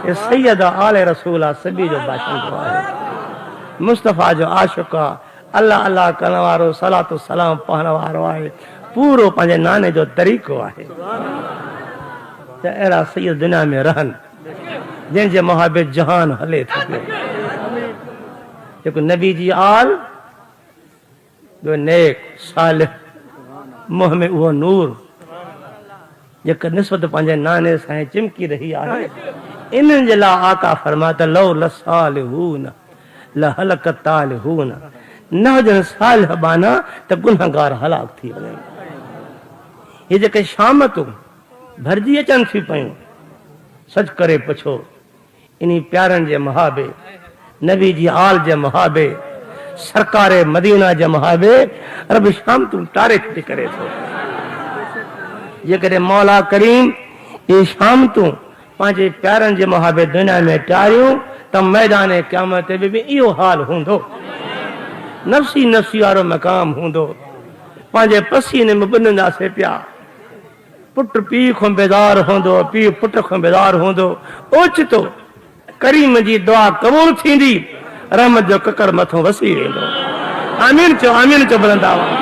یہ سید آل رسول سبھی جو باشن کو ہے مصطفیٰ جو عاشق اللہ اللہ کرن وارو صلاۃ السلام پڑھن وارو ہے پورو پنجے نانے جو طریقو ہے تے اہڑا سید دنیا میں رہن جن جے محبت جہان ہلے تھے جو نبی جی آل جو نیک صالح منہ میں وہ نور جک نسبت پنجے نانے سے چمکی رہی ہے انہن جلا آقا فرماتا لو لصالحون لہلک طالحون نہ جن صالح بانا تو گنہگار ہلاک تھی ونے یہ جکے شامتوں بھرجی اچن تھی پئیوں سچ کرے پچھو انہی پیارن جے محابے نبی جی آل جے محابے سرکار مدینہ جے محابے رب شام تم تاریخ دے کرے تھو یہ کرے مولا کریم یہ شام تم پانچے پیارن جے محابے دنیا میں ٹاریوں تم میدان قیامت بھی ایو حال ہوندو نفسی نفسی آرو مقام ہوندو پانچے پسینے میں بننا سے پیا پٹ پی کھوں بیدار ہوندو پی پٹ کھوں بیدار ہوندو اوچ تو کریم جی دعا قبول تھی دی رحمت جو ککر متھوں وسی ویندو آمین چو بلند آواز